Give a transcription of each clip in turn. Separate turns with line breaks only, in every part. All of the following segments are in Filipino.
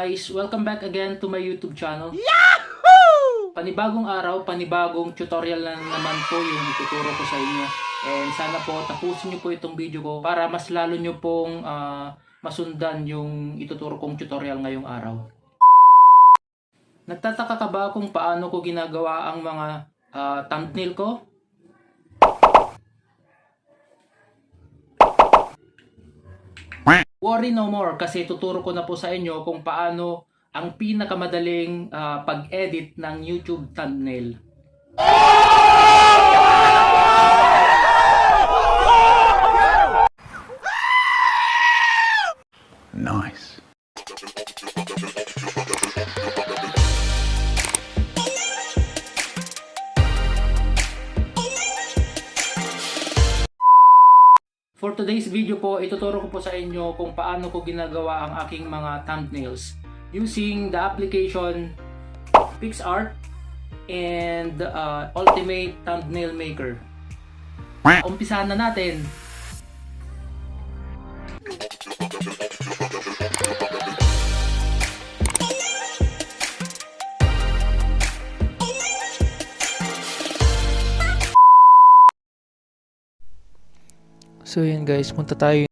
guys! Welcome back again to my YouTube channel.
Yahoo!
Panibagong araw, panibagong tutorial na naman po yung ituturo ko sa inyo. And sana po tapusin nyo po itong video ko para mas lalo nyo pong masundan yung ituturo kong tutorial ngayong araw. Nagtataka ka ba kung paano ko ginagawa ang mga thumbnail ko? Worry no more kasi tuturo ko na po sa inyo kung paano ang pinakamadaling pag-edit ng YouTube thumbnail.
Nice.
For today's video po, ituturo ko po sa inyo kung paano ko ginagawa ang aking mga thumbnails using the application PixArt and Ultimate Thumbnail Maker. Umpisahan na natin.
So yun guys, punta tayo.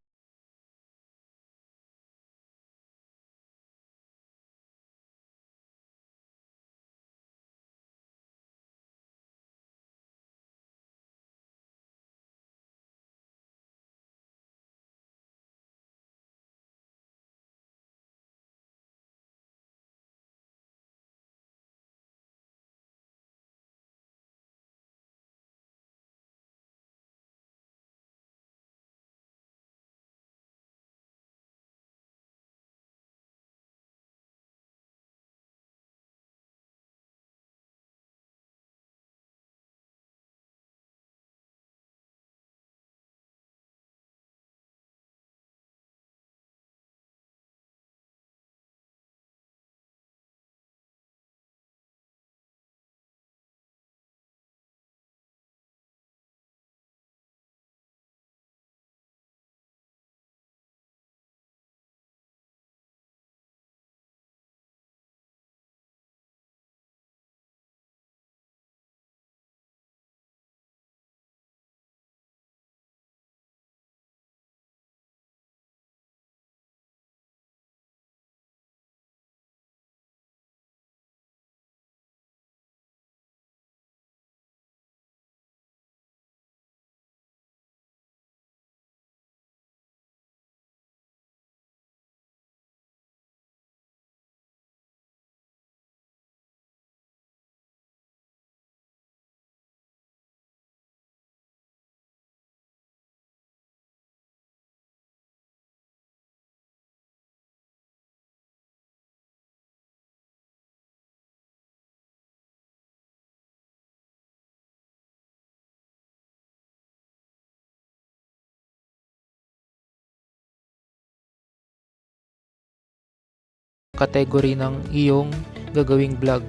Category ng iyong gagawing vlog.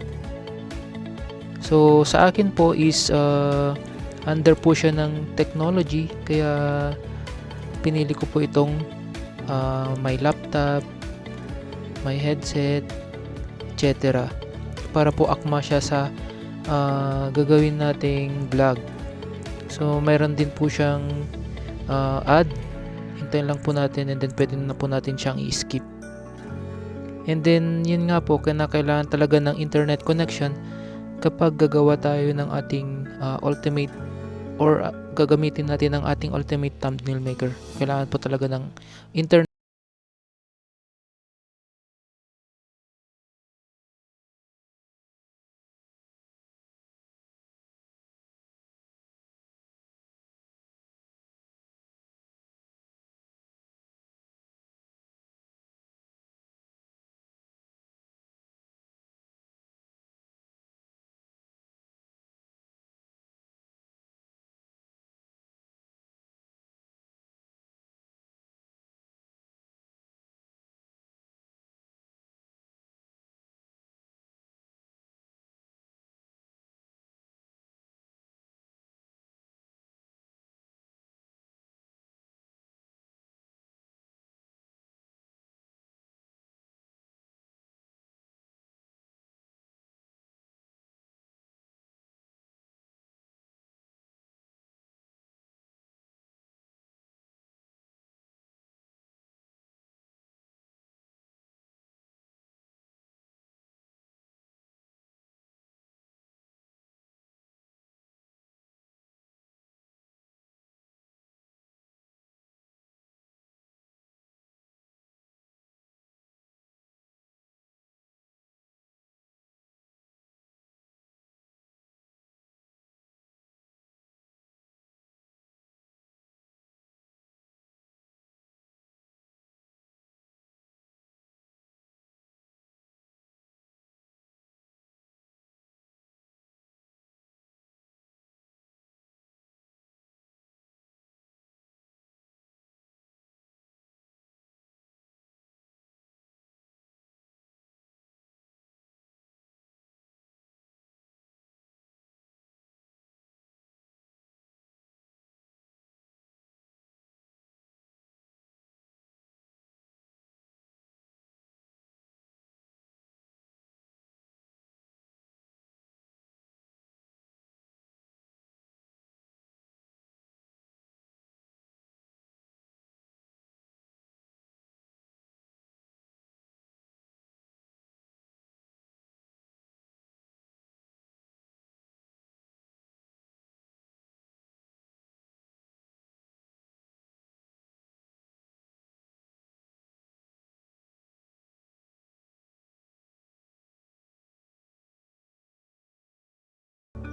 So sa akin po is under po siya ng technology, kaya pinili ko po itong may laptop, may headset, etc. para po akma siya sa gagawin nating vlog. So mayroon din po siyang ad, hintayin lang po natin and then pwede na po natin siyang i-skip. And then, yun nga po, kailangan talaga ng internet connection kapag gagawa tayo ng ating ultimate or gagamitin natin ang ating ultimate thumbnail maker. Kailangan po talaga ng internet.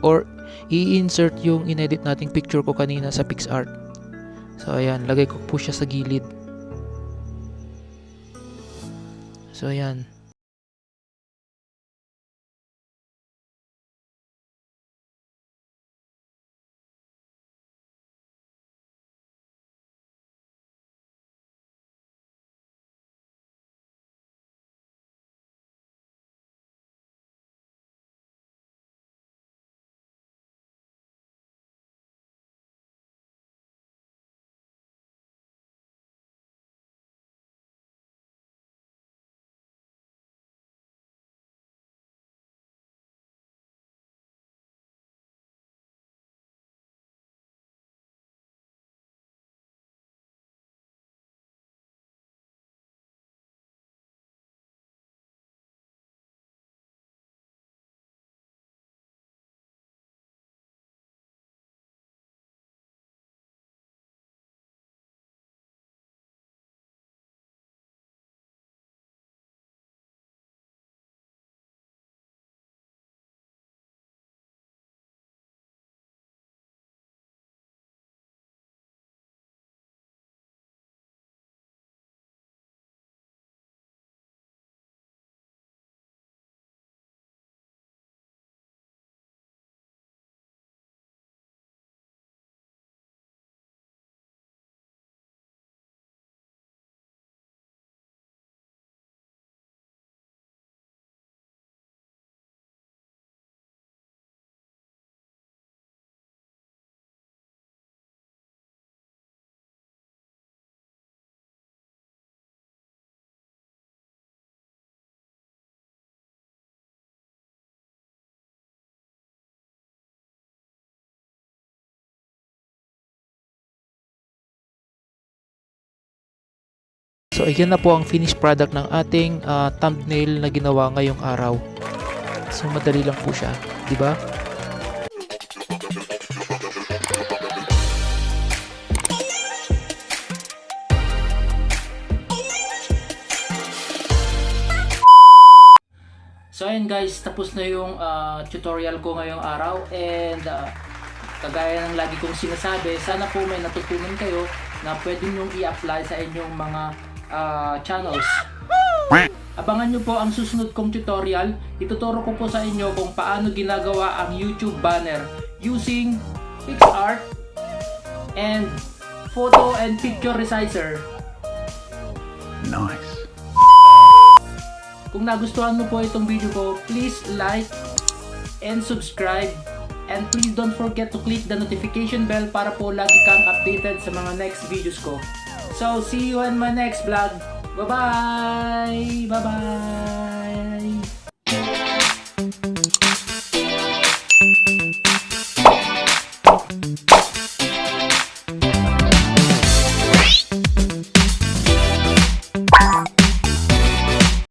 or i-insert yung inedit nating picture ko kanina sa PixArt. So ayan, lagay ko po siya sa gilid. So ayan. So ayan na po ang finished product ng ating thumbnail na ginawa ngayong araw. So madali lang po siya, di ba?
So ayun guys, tapos na yung tutorial ko ngayong araw, and kagaya ng lagi kong sinasabi, sana po may natutunan kayo na pwede nyong i-apply sa inyong mga channels. Abangan nyo po ang susunod kong tutorial. Ituturo ko po sa inyo kung paano ginagawa ang YouTube banner using PixArt and photo and picture resizer.
Nice.
Kung nagustuhan mo po itong video ko, please like and subscribe, and please don't forget to click the notification bell para po lagi kang updated sa mga next videos ko. So see you in my next vlog. Bye bye. Bye bye.